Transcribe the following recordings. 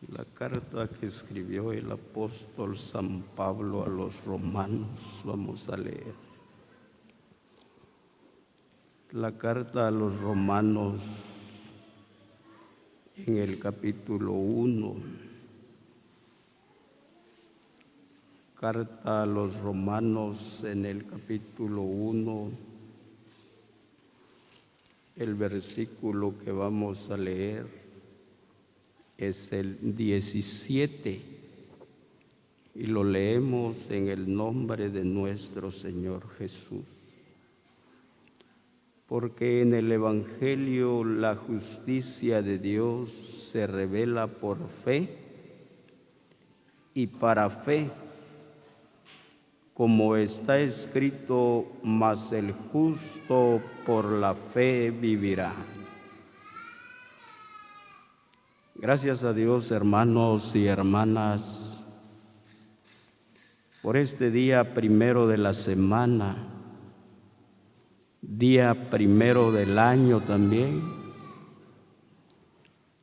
La carta que escribió el apóstol San Pablo a los romanos, vamos a leer. La carta a los romanos en el capítulo 1. Carta a los romanos en el capítulo 1. El versículo que vamos a leer es el 17 y lo leemos en el nombre de nuestro Señor Jesús. Porque en el Evangelio la justicia de Dios se revela por fe y para fe, como está escrito: mas el justo por la fe vivirá. Gracias a Dios, hermanos y hermanas, por este día primero de la semana, día primero del año también,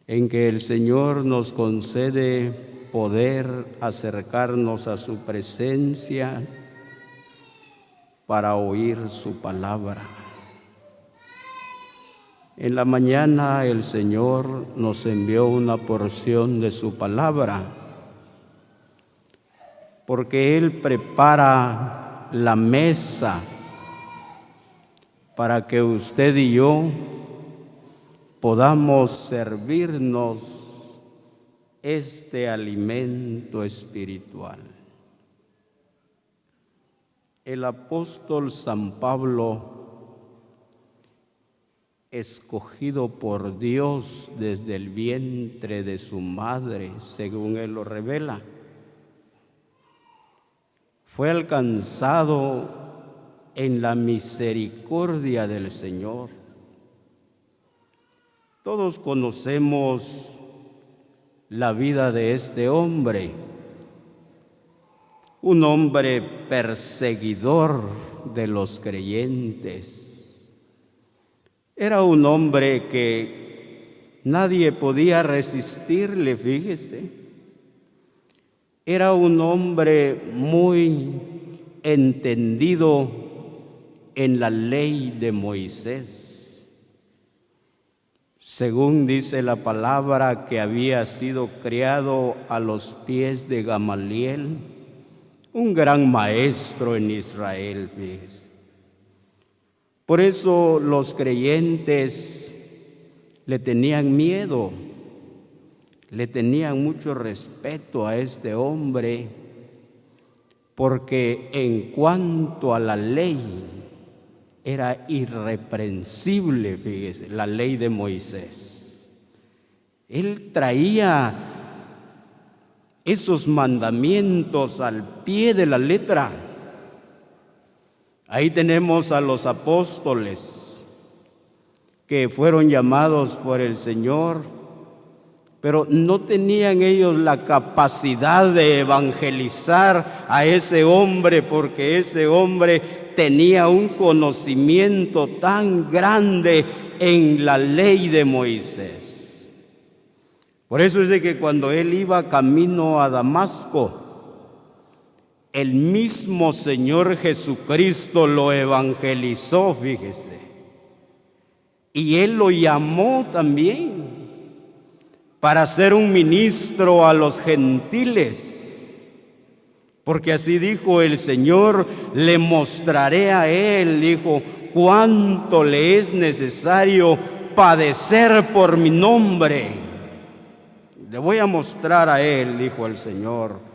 en que el Señor nos concede poder acercarnos a su presencia para oír su palabra. En la mañana el Señor nos envió una porción de su palabra, porque Él prepara la mesa para que usted y yo podamos servirnos este alimento espiritual. El apóstol San Pablo, escogido por Dios desde el vientre de su madre, según Él lo revela, fue alcanzado en la misericordia del Señor. Todos conocemos la vida de este hombre, un hombre perseguidor de los creyentes. Era un hombre que nadie podía resistirle, fíjese. Era un hombre muy entendido en la ley de Moisés. Según dice la palabra, que había sido criado a los pies de Gamaliel, un gran maestro en Israel, fíjese. Por eso los creyentes le tenían miedo, le tenían mucho respeto a este hombre, porque en cuanto a la ley era irreprensible, fíjese, la ley de Moisés. Él traía esos mandamientos al pie de la letra. Ahí tenemos a los apóstoles que fueron llamados por el Señor, pero no tenían ellos la capacidad de evangelizar a ese hombre, porque ese hombre tenía un conocimiento tan grande en la ley de Moisés. Por eso es de que cuando él iba camino a Damasco, el mismo Señor Jesucristo lo evangelizó, fíjese. Y Él lo llamó también para ser un ministro a los gentiles. Porque así dijo el Señor: le mostraré a Él, dijo, cuánto le es necesario padecer por mi nombre. Le voy a mostrar a Él, dijo el Señor,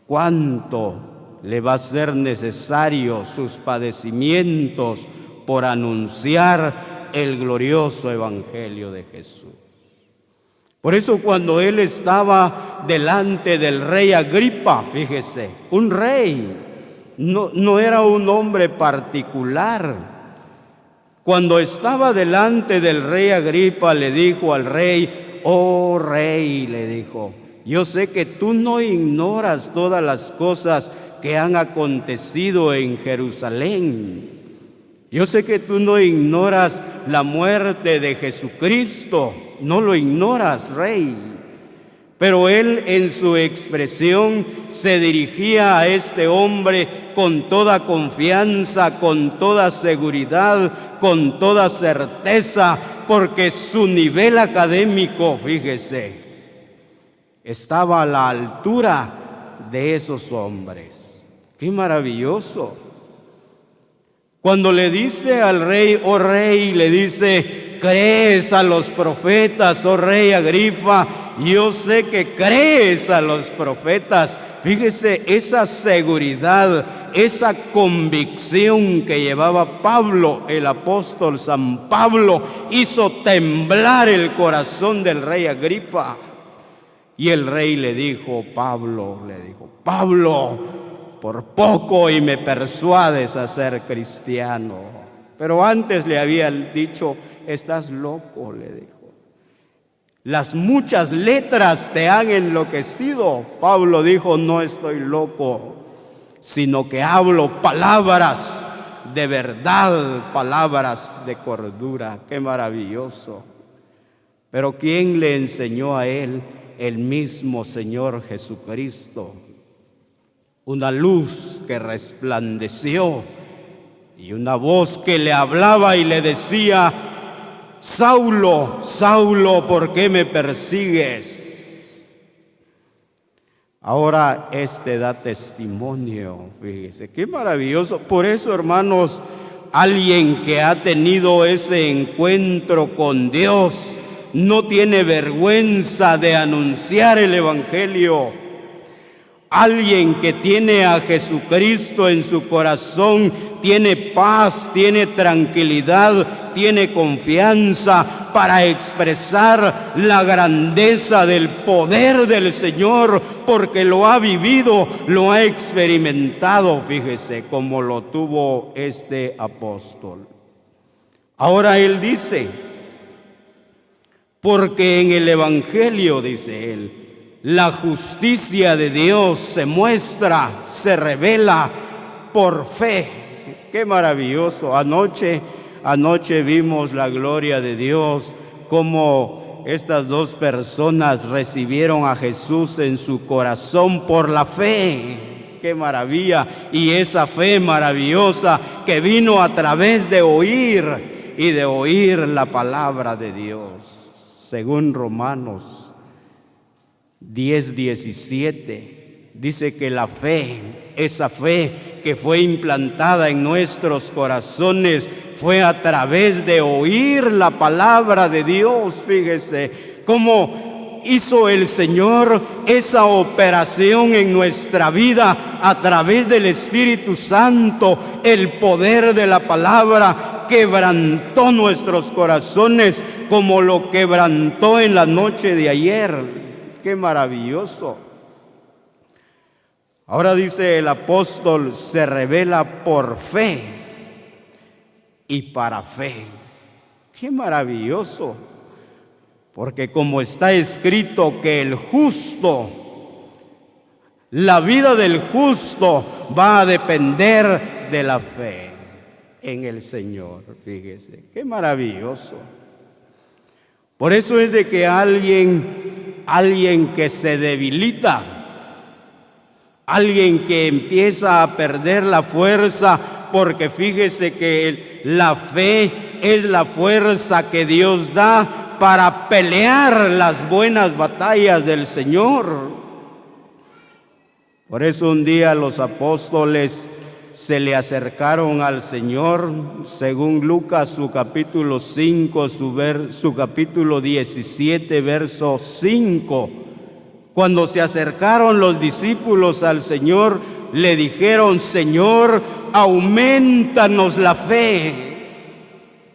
cuánto le va a ser necesario sus padecimientos por anunciar el glorioso evangelio de Jesús. Por eso cuando él estaba delante del rey Agripa, fíjese, un rey, no era un hombre particular. Cuando estaba delante del rey Agripa, le dijo al rey: oh rey, le dijo, yo sé que tú no ignoras todas las cosas que han acontecido en Jerusalén. Yo sé que tú no ignoras la muerte de Jesucristo, no lo ignoras, rey. Pero él en su expresión se dirigía a este hombre con toda confianza, con toda seguridad, con toda certeza, porque su nivel académico, fíjese, estaba a la altura de esos hombres. ¡Qué maravilloso! Cuando le dice al rey, oh rey, le dice, ¿crees a los profetas, oh rey Agripa? Yo sé que crees a los profetas. Fíjese esa seguridad, esa convicción que llevaba Pablo, el apóstol San Pablo, hizo temblar el corazón del rey Agripa. Y el rey le dijo, Pablo, por poco y me persuades a ser cristiano. Pero antes le había dicho, estás loco, le dijo. Las muchas letras te han enloquecido. Pablo dijo, no estoy loco, sino que hablo palabras de verdad, palabras de cordura. ¡Qué maravilloso! Pero ¿quién le enseñó a él? El mismo Señor Jesucristo. Una luz que resplandeció y una voz que le hablaba y le decía, Saulo, Saulo, ¿por qué me persigues? Ahora da testimonio, fíjese, qué maravilloso. Por eso, hermanos, alguien que ha tenido ese encuentro con Dios no tiene vergüenza de anunciar el Evangelio. Alguien que tiene a Jesucristo en su corazón tiene paz, tiene tranquilidad, tiene confianza para expresar la grandeza del poder del Señor, porque lo ha vivido, lo ha experimentado, fíjese, como lo tuvo este apóstol. Ahora él dice, porque en el Evangelio, dice él, la justicia de Dios se muestra, se revela por fe. ¡Qué maravilloso! Anoche vimos la gloria de Dios, cómo estas dos personas recibieron a Jesús en su corazón por la fe. ¡Qué maravilla! Y esa fe maravillosa que vino a través de oír y de oír la palabra de Dios. Según Romanos 10:17, dice que la fe, esa fe que fue implantada en nuestros corazones, fue a través de oír la palabra de Dios. Fíjese cómo hizo el Señor esa operación en nuestra vida a través del Espíritu Santo. El poder de la palabra quebrantó nuestros corazones como lo quebrantó en la noche de ayer. ¡Qué maravilloso! Ahora dice el apóstol, se revela por fe y para fe. ¡Qué maravilloso! Porque como está escrito que el justo, la vida del justo va a depender de la fe en el Señor. Fíjese, ¡qué maravilloso! Por eso es de que alguien que se debilita, alguien que empieza a perder la fuerza, porque fíjese que la fe es la fuerza que Dios da para pelear las buenas batallas del Señor. Por eso un día los apóstoles se le acercaron al Señor, según Lucas, su capítulo 5, su capítulo 17, verso 5. Cuando se acercaron los discípulos al Señor, le dijeron, Señor, aumentanos la fe.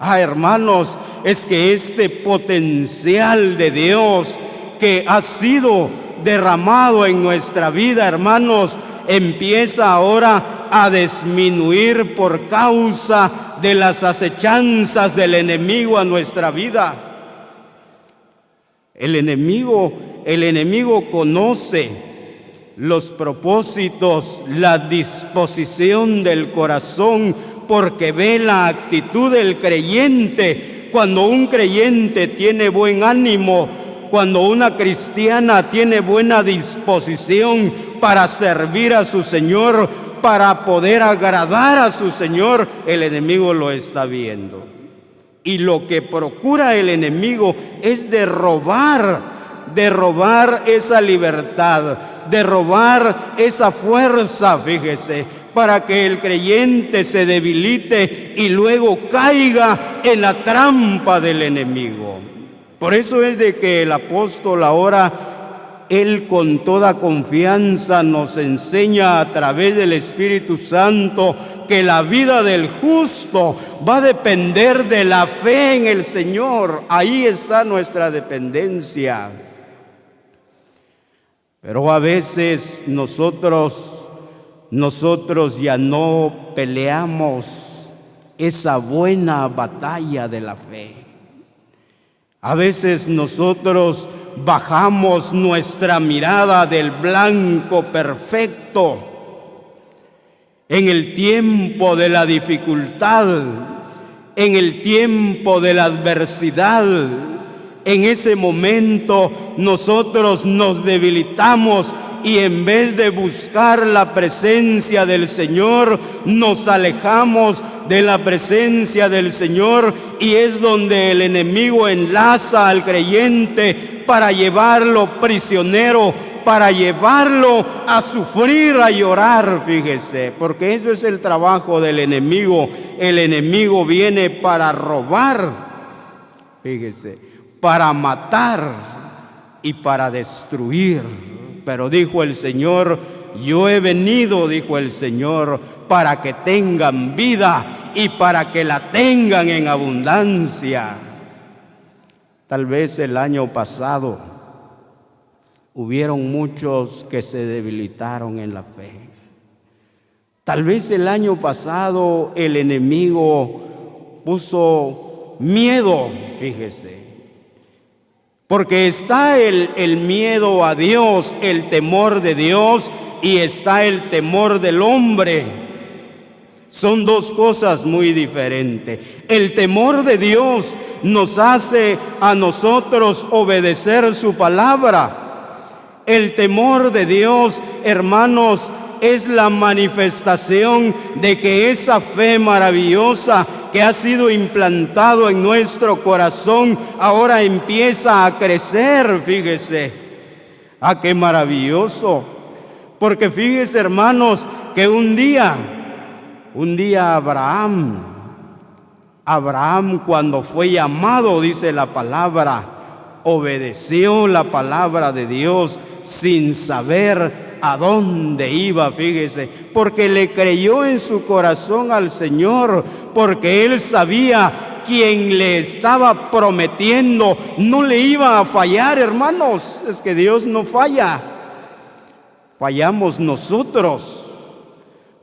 Hermanos, es que este potencial de Dios que ha sido derramado en nuestra vida, hermanos, empieza ahora a disminuir por causa de las acechanzas del enemigo a nuestra vida. El enemigo conoce los propósitos, la disposición del corazón, porque ve la actitud del creyente. Cuando un creyente tiene buen ánimo, cuando una cristiana tiene buena disposición para servir a su Señor, para poder agradar a su Señor, el enemigo lo está viendo. Y lo que procura el enemigo es de robar esa libertad, de robar esa fuerza, fíjese, para que el creyente se debilite y luego caiga en la trampa del enemigo. Por eso es de que el apóstol ahora, él con toda confianza nos enseña a través del Espíritu Santo que la vida del justo va a depender de la fe en el Señor. Ahí está nuestra dependencia. Pero a veces nosotros ya no peleamos esa buena batalla de la fe. A veces nosotros bajamos nuestra mirada del blanco perfecto en el tiempo de la dificultad, en el tiempo de la adversidad. En ese momento nosotros nos debilitamos y en vez de buscar la presencia del Señor, nos alejamos de la presencia del Señor, y es donde el enemigo enlaza al creyente para llevarlo prisionero, para llevarlo a sufrir, a llorar, fíjese, porque eso es el trabajo del enemigo. El enemigo viene para robar, fíjese, para matar y para destruir. Pero dijo el Señor, yo he venido, dijo el Señor, para que tengan vida y para que la tengan en abundancia. Tal vez el año pasado hubieron muchos que se debilitaron en la fe. Tal vez el año pasado el enemigo puso miedo, fíjese. Porque está el miedo a Dios, el temor de Dios, y está el temor del hombre. Son dos cosas muy diferentes. El temor de Dios nos hace a nosotros obedecer su palabra. El temor de Dios, hermanos, es la manifestación de que esa fe maravillosa que ha sido implantado en nuestro corazón ahora empieza a crecer, fíjese. ¡Ah, qué maravilloso! Porque fíjese, hermanos, que un día Abraham cuando fue llamado, dice la palabra, obedeció la palabra de Dios sin saber a dónde iba, fíjese, porque le creyó en su corazón al Señor, porque él sabía quien le estaba prometiendo no le iba a fallar, hermanos. Es que Dios no falla, fallamos nosotros,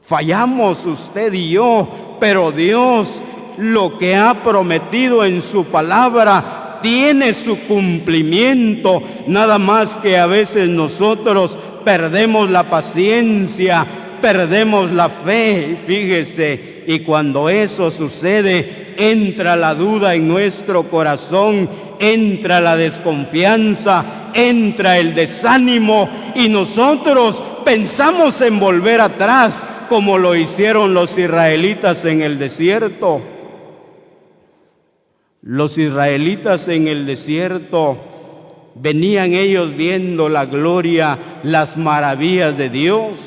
fallamos usted y yo, pero Dios lo que ha prometido en su palabra tiene su cumplimiento. Nada más que a veces nosotros perdemos la paciencia, perdemos la fe, fíjese, y cuando eso sucede, entra la duda en nuestro corazón, entra la desconfianza, entra el desánimo, y nosotros pensamos en volver atrás, como lo hicieron los israelitas en el desierto. Los israelitas en el desierto venían ellos viendo la gloria, las maravillas de Dios.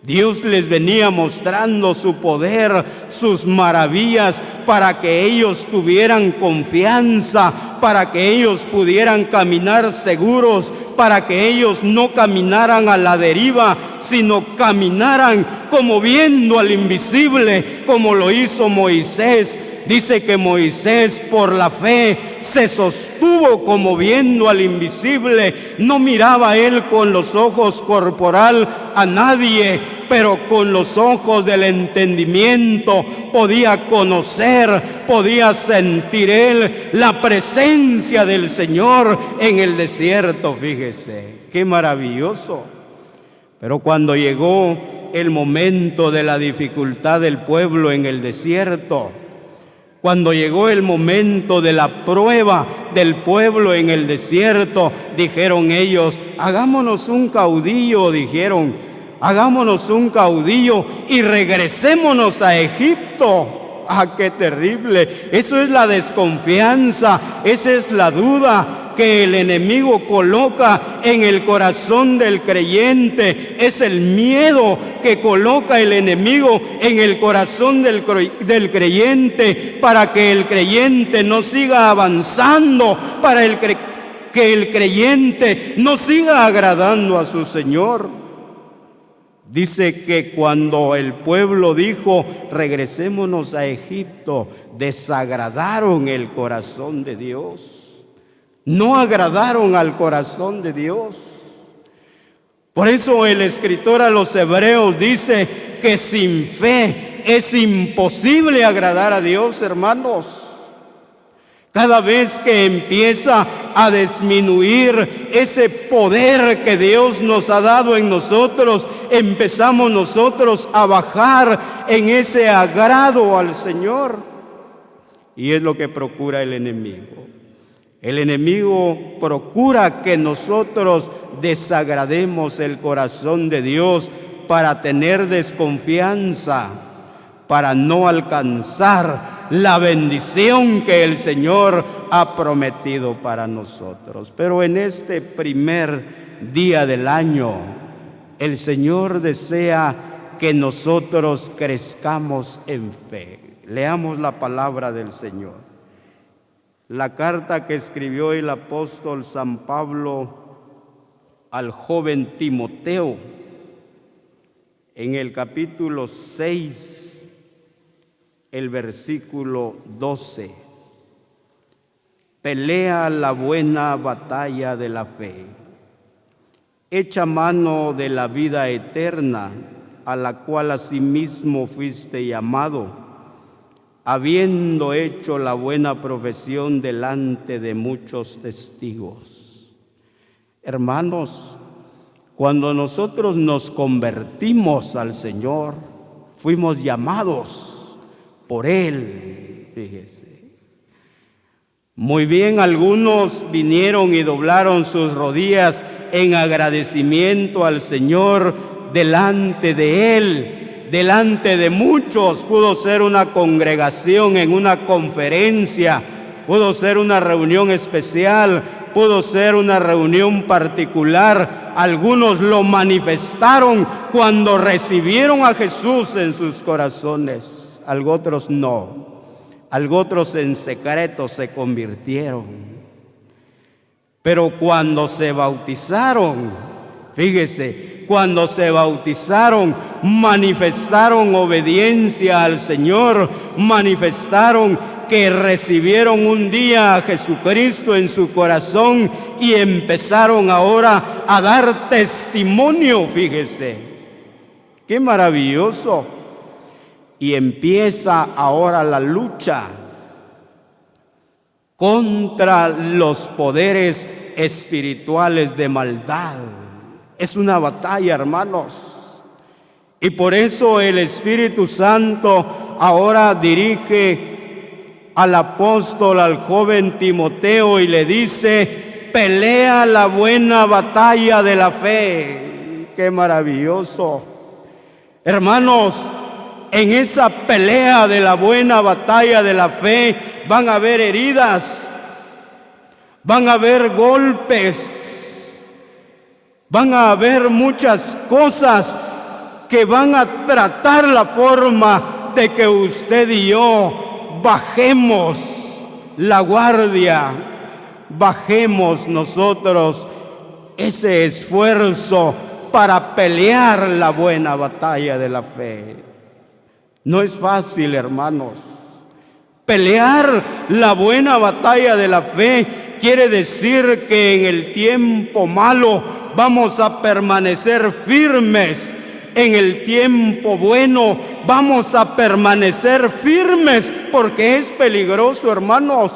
Dios les venía mostrando su poder, sus maravillas, para que ellos tuvieran confianza, para que ellos pudieran caminar seguros, para que ellos no caminaran a la deriva, sino caminaran como viendo al invisible, como lo hizo Moisés. Dice que Moisés por la fe se sostuvo como viendo al invisible. No miraba él con los ojos corporal a nadie, pero con los ojos del entendimiento podía conocer, podía sentir él la presencia del Señor en el desierto. Fíjese, qué maravilloso. Pero cuando llegó el momento de la dificultad del pueblo en el desierto, Cuando llegó el momento de la prueba del pueblo en el desierto, dijeron ellos, hagámonos un caudillo, dijeron, hagámonos un caudillo y regresémonos a Egipto. ¡Ah, qué terrible! Eso es la desconfianza, esa es la duda que el enemigo coloca en el corazón del creyente. Es el miedo que coloca el enemigo en el corazón del creyente para que el creyente no siga avanzando, para que el creyente no siga agradando a su Señor. Dice que cuando el pueblo dijo, regresémonos a Egipto, desagradaron el corazón de Dios. No agradaron al corazón de Dios. Por eso el escritor a los Hebreos dice que sin fe es imposible agradar a Dios, hermanos. Cada vez que empieza a disminuir ese poder que Dios nos ha dado en nosotros, empezamos nosotros a bajar en ese agrado al Señor. Y es lo que procura el enemigo. El enemigo procura que nosotros desagrademos el corazón de Dios para tener desconfianza, para no alcanzar la bendición que el Señor ha prometido para nosotros. Pero en este primer día del año, el Señor desea que nosotros crezcamos en fe. Leamos la palabra del Señor. La carta que escribió el apóstol San Pablo al joven Timoteo, en el capítulo 6, el versículo 12. Pelea la buena batalla de la fe. Echa mano de la vida eterna, a la cual asimismo fuiste llamado, habiendo hecho la buena profesión delante de muchos testigos. Hermanos, cuando nosotros nos convertimos al Señor, fuimos llamados por Él, fíjese. Muy bien, algunos vinieron y doblaron sus rodillas en agradecimiento al Señor delante de Él, delante de muchos. Pudo ser una congregación en una conferencia, pudo ser una reunión especial, pudo ser una reunión particular. Algunos lo manifestaron cuando recibieron a Jesús en sus corazones. Algo otros no, algo otros en secreto se convirtieron. Pero cuando se bautizaron, fíjese, cuando se bautizaron, manifestaron obediencia al Señor, manifestaron que recibieron un día a Jesucristo en su corazón y empezaron ahora a dar testimonio, fíjese. ¡Qué maravilloso! Y empieza ahora la lucha contra los poderes espirituales de maldad. Es una batalla, hermanos. Y por eso el Espíritu Santo ahora dirige al apóstol, al joven Timoteo, y le dice, pelea la buena batalla de la fe. ¡Qué maravilloso! Hermanos, en esa pelea de la buena batalla de la fe van a haber heridas, van a haber golpes, van a haber muchas cosas que van a tratar la forma de que usted y yo bajemos la guardia, bajemos nosotros ese esfuerzo para pelear la buena batalla de la fe. No es fácil, hermanos. Pelear la buena batalla de la fe quiere decir que en el tiempo malo vamos a permanecer firmes. En el tiempo bueno vamos a permanecer firmes, porque es peligroso, hermanos.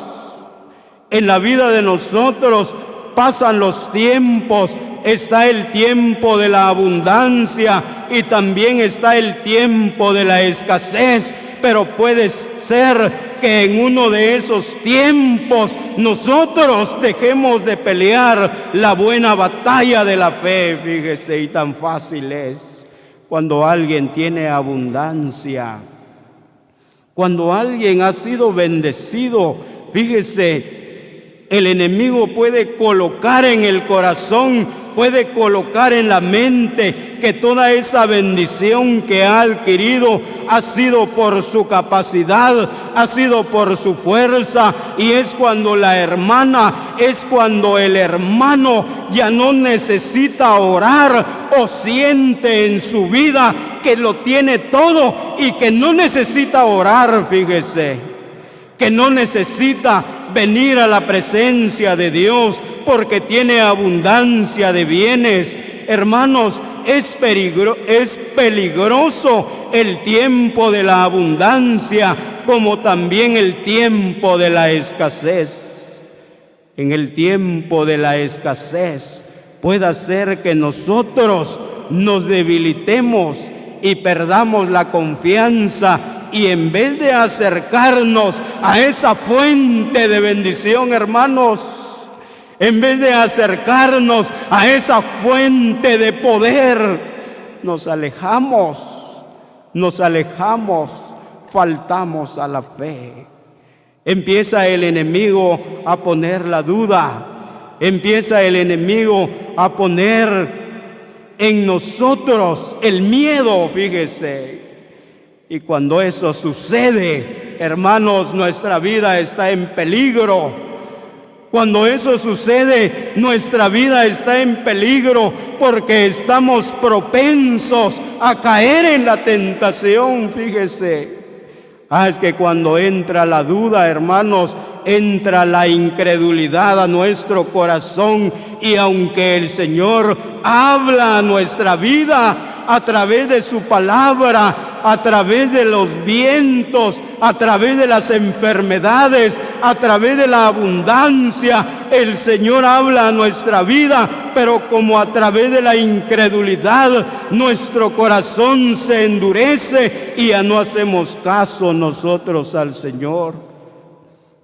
En la vida de nosotros pasan los tiempos. Está el tiempo de la abundancia y también está el tiempo de la escasez, pero puede ser que en uno de esos tiempos nosotros dejemos de pelear la buena batalla de la fe. Fíjese, y tan fácil es cuando alguien tiene abundancia, cuando alguien ha sido bendecido. Fíjese, el enemigo puede colocar en el corazón, puede colocar en la mente que toda esa bendición que ha adquirido ha sido por su capacidad, ha sido por su fuerza, y es cuando la hermana, es cuando el hermano ya no necesita orar o siente en su vida que lo tiene todo y que no necesita orar. Fíjese, que no necesita venir a la presencia de Dios porque tiene abundancia de bienes. Hermanos, es peligroso el tiempo de la abundancia como también el tiempo de la escasez. En el tiempo de la escasez puede ser que nosotros nos debilitemos y perdamos la confianza, y en vez de acercarnos a esa fuente de bendición, hermanos, en vez de acercarnos a esa fuente de poder, nos alejamos, faltamos a la fe. Empieza el enemigo a poner la duda, empieza el enemigo a poner en nosotros el miedo, fíjese. Y cuando eso sucede, hermanos, nuestra vida está en peligro. Cuando eso sucede, nuestra vida está en peligro porque estamos propensos a caer en la tentación, fíjese. Es que cuando entra la duda, hermanos, entra la incredulidad a nuestro corazón, y aunque el Señor habla a nuestra vida a través de su palabra, a través de los vientos, a través de las enfermedades, a través de la abundancia, el Señor habla a nuestra vida, pero como a través de la incredulidad nuestro corazón se endurece y ya no hacemos caso nosotros al Señor.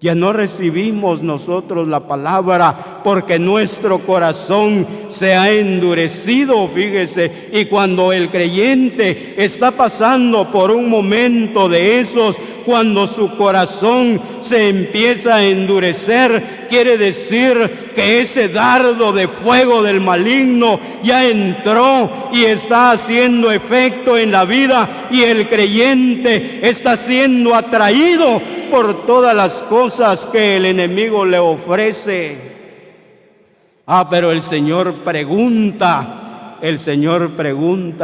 Ya no recibimos nosotros la palabra porque nuestro corazón se ha endurecido, fíjese. Y cuando el creyente está pasando por un momento de esos, cuando su corazón se empieza a endurecer, quiere decir que ese dardo de fuego del maligno ya entró y está haciendo efecto en la vida, y el creyente está siendo atraído por todas las cosas que el enemigo le ofrece. Pero el Señor pregunta,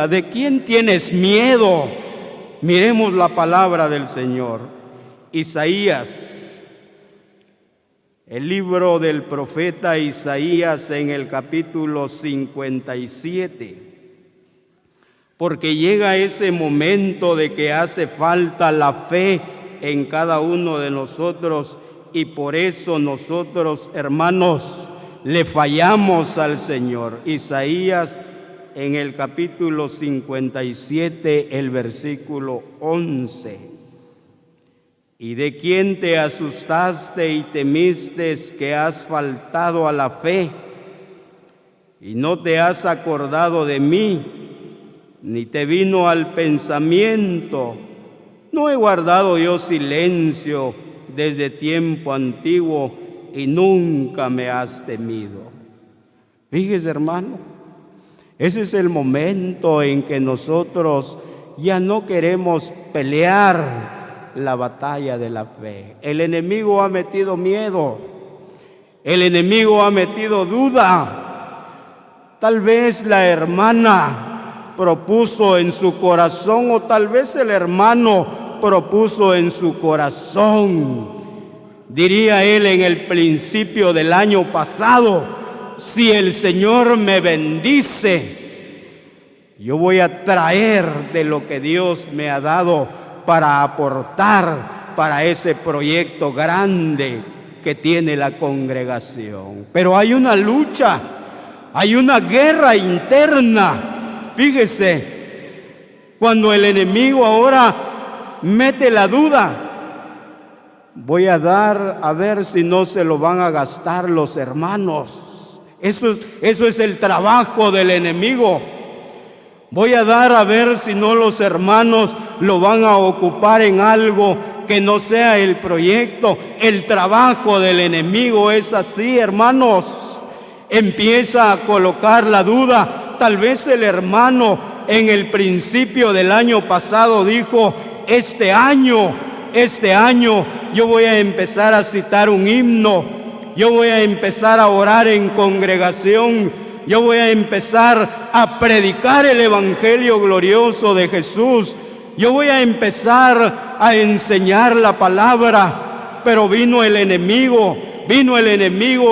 ¿de quién tienes miedo? Miremos la palabra del Señor. Isaías, el libro del profeta Isaías, en el capítulo 57. Porque llega ese momento de que hace falta la fe en cada uno de nosotros, y por eso nosotros, hermanos, le fallamos al Señor. Isaías, en el capítulo 57, el versículo 11. ¿Y de quién te asustaste y temiste que has faltado a la fe? Y no te has acordado de mí, ni te vino al pensamiento. ¿No he guardado yo silencio desde tiempo antiguo y nunca me has temido? Fíjese, hermano, ese es el momento en que nosotros ya no queremos pelear la batalla de la fe. El enemigo ha metido miedo, el enemigo ha metido duda. Tal vez la hermana propuso en su corazón, o tal vez el hermano propuso en su corazón, diría él en el principio del año pasado: si el Señor me bendice, yo voy a traer de lo que Dios me ha dado para aportar para ese proyecto grande que tiene la congregación. Pero hay una lucha, hay una guerra interna. Fíjese, cuando el enemigo ahora mete la duda, voy a dar a ver si no se lo van a gastar los hermanos. Eso es el trabajo del enemigo. Voy a dar a ver si no los hermanos lo van a ocupar en algo que no sea el proyecto. El trabajo del enemigo es así, hermanos. Empieza a colocar la duda. Tal vez el hermano en el principio del año pasado dijo: este año yo voy a empezar a citar un himno, yo voy a empezar a orar en congregación, yo voy a empezar a predicar el evangelio glorioso de Jesús, yo voy a empezar a enseñar la palabra. Pero vino el enemigo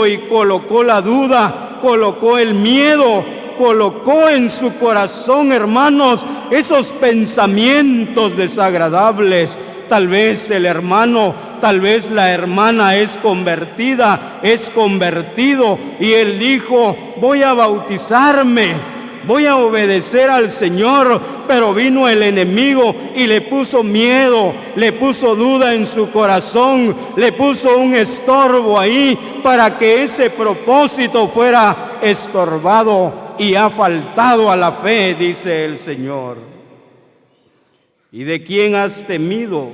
y colocó la duda, colocó el miedo, colocó en su corazón, hermanos, esos pensamientos desagradables. Tal vez el hermano, tal vez la hermana es convertida, es convertido, y él dijo: voy a bautizarme, voy a obedecer al Señor. Pero vino el enemigo y le puso miedo, le puso duda en su corazón, le puso un estorbo ahí para que ese propósito fuera estorbado, y ha faltado a la fe, dice el Señor. ¿Y de quién has temido?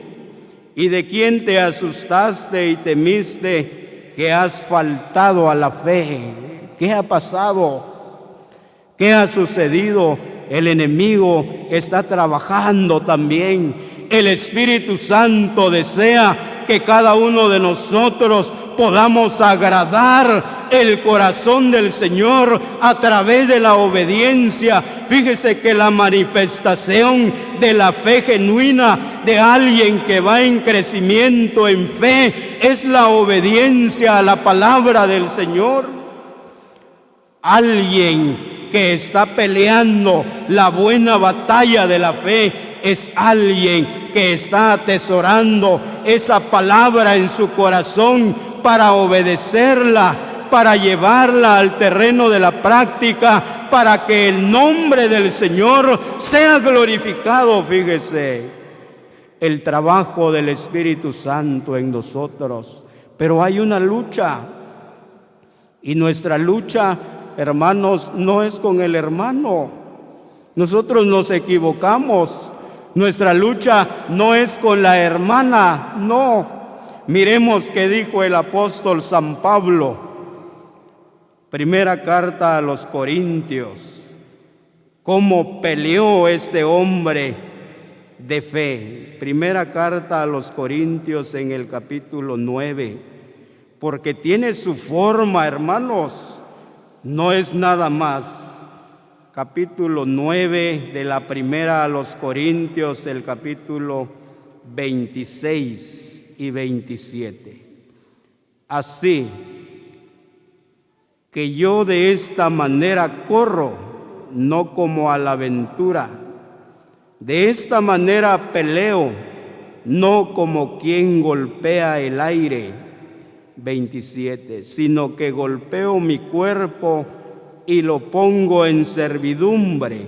¿Y de quién te asustaste y temiste que has faltado a la fe? ¿Qué ha pasado? ¿Qué ha sucedido? El enemigo está trabajando también. El Espíritu Santo desea que cada uno de nosotros podamos agradar el corazón del Señor a través de la obediencia. Fíjese que la manifestación de la fe genuina de alguien que va en crecimiento en fe es la obediencia a la palabra del Señor. Alguien que está peleando la buena batalla de la fe es alguien que está atesorando esa palabra en su corazón para obedecerla, para llevarla al terreno de la práctica, para que el nombre del Señor sea glorificado. Fíjese, el trabajo del Espíritu Santo en nosotros. Pero hay una lucha, y nuestra lucha, hermanos, no es con el hermano. Nosotros nos equivocamos. Nuestra lucha no es con la hermana, no. Miremos qué dijo el apóstol San Pablo, primera carta a los Corintios, cómo peleó este hombre de fe. Primera carta a los Corintios en el capítulo 9, porque tiene su forma, hermanos, no es nada más. Capítulo 9 de la primera a los Corintios, el capítulo 26 y 27. Así que yo de esta manera corro, no como a la aventura. De esta manera peleo, no como quien golpea el aire. 27. Sino que golpeo mi cuerpo y lo pongo en servidumbre,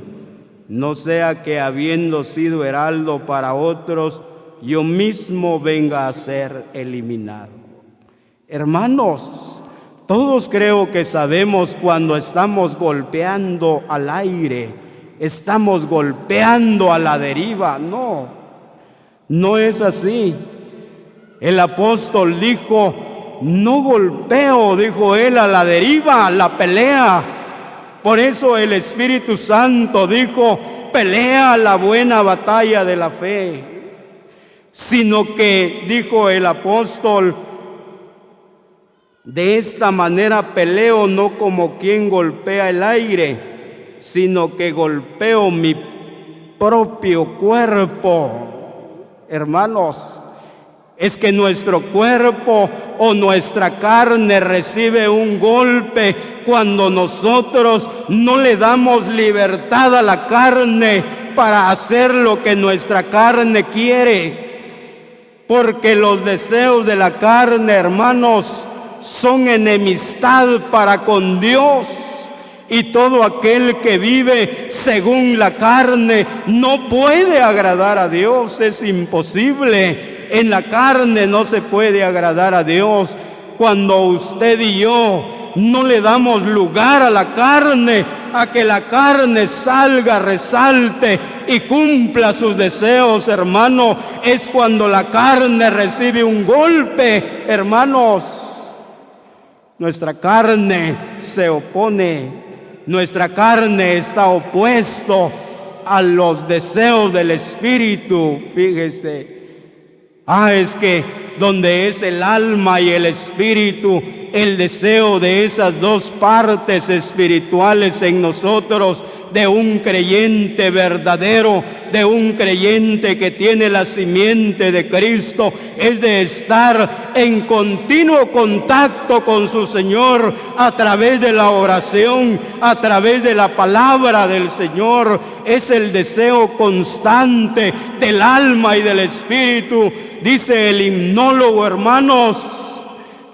no sea que habiendo sido heraldo para otros, yo mismo venga a ser eliminado. Hermanos, todos creo que sabemos cuando estamos golpeando al aire, estamos golpeando a la deriva. No, no es así. El apóstol dijo: no golpeo, dijo él, a la deriva, a la pelea. Por eso el Espíritu Santo dijo: pelea la buena batalla de la fe. Sino que, dijo el apóstol, de esta manera peleo, no como quien golpea el aire, sino que golpeo mi propio cuerpo. Hermanos, es que nuestro cuerpo o nuestra carne recibe un golpe cuando nosotros no le damos libertad a la carne para hacer lo que nuestra carne quiere. Porque los deseos de la carne, hermanos, son enemistad para con Dios. Y todo aquel que vive según la carne no puede agradar a Dios, es imposible. en la carne no se puede agradar a Dios. Cuando usted y yo no le damos lugar a la carne, a que la carne salga, resalte y cumpla sus deseos, hermano, es cuando la carne recibe un golpe, hermanos. Nuestra carne se opone, nuestra carne está opuesto a los deseos del Espíritu. Fíjese, es que donde es el alma y el espíritu, el deseo de esas dos partes espirituales en nosotros, de un creyente verdadero, de un creyente que tiene la simiente de Cristo, es de estar en continuo contacto con su Señor a través de la oración, a través de la palabra del Señor. Es el deseo constante del alma y del espíritu. Dice el himnólogo, hermanos,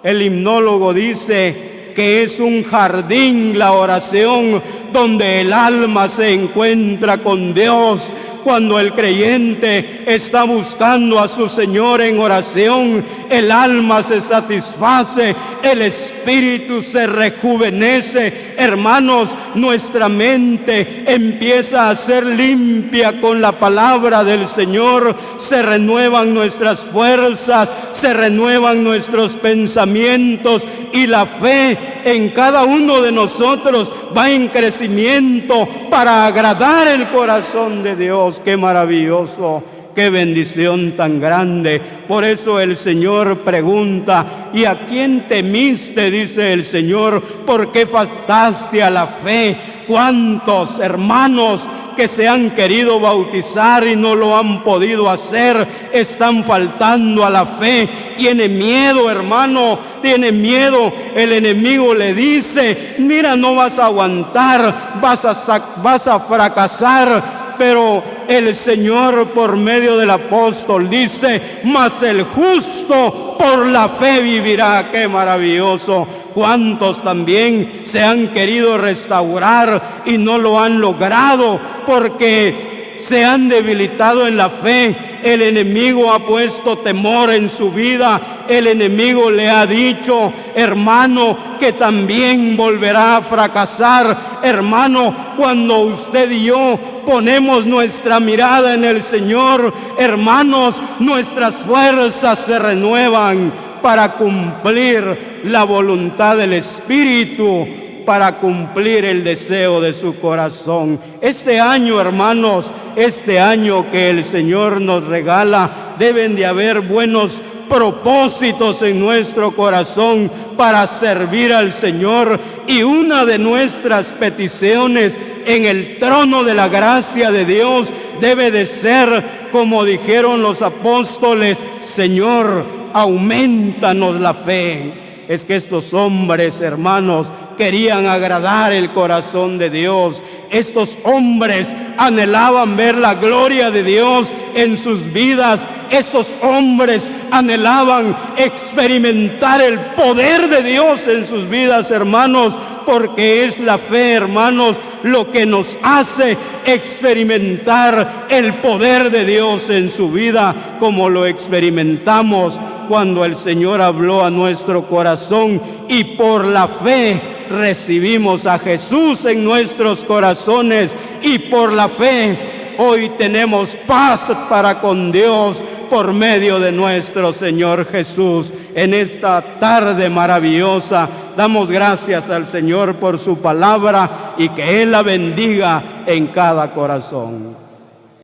el himnólogo dice que es un jardín la oración donde el alma se encuentra con Dios. Cuando el creyente está buscando a su Señor en oración, el alma se satisface, el espíritu se rejuvenece. Hermanos, nuestra mente empieza a ser limpia con la palabra del Señor. Se renuevan nuestras fuerzas, se renuevan nuestros pensamientos, y la fe en cada uno de nosotros va en crecimiento para agradar el corazón de Dios. ¡Qué maravilloso! ¡Qué bendición tan grande! Por eso el Señor pregunta: ¿y a quién temiste? Dice el Señor. ¿Por qué faltaste a la fe? ¿Cuántos hermanos que se han querido bautizar y no lo han podido hacer están faltando a la fe? Tiene miedo, hermano, tiene miedo. El enemigo le dice: mira, no vas a aguantar, vas a fracasar. Pero el Señor, por medio del apóstol, dice: mas el justo por la fe vivirá. ¡Qué maravilloso! ¿Cuántos también se han querido restaurar y no lo han logrado porque se han debilitado en la fe? El enemigo ha puesto temor en su vida. El enemigo le ha dicho: hermano, que también volverá a fracasar. Hermano, cuando usted y yo ponemos nuestra mirada en el Señor, hermanos, nuestras fuerzas se renuevan para cumplir la voluntad del Espíritu, para cumplir el deseo de su corazón. Este año, hermanos, este año que el Señor nos regala, deben de haber buenos propósitos en nuestro corazón para servir al Señor. Y una de nuestras peticiones en el trono de la gracia de Dios debe de ser, como dijeron los apóstoles: Señor, aumentanos la fe. Es que estos hombres, hermanos, querían agradar el corazón de Dios. Estos hombres anhelaban ver la gloria de Dios en sus vidas. Estos hombres anhelaban experimentar el poder de Dios en sus vidas, hermanos, porque es la fe, hermanos, lo que nos hace experimentar el poder de Dios en su vida, como lo experimentamos cuando el Señor habló a nuestro corazón y por la fe recibimos a Jesús en nuestros corazones, y por la fe hoy tenemos paz para con Dios por medio de nuestro Señor Jesús. En esta tarde maravillosa damos gracias al Señor por su palabra y que Él la bendiga en cada corazón.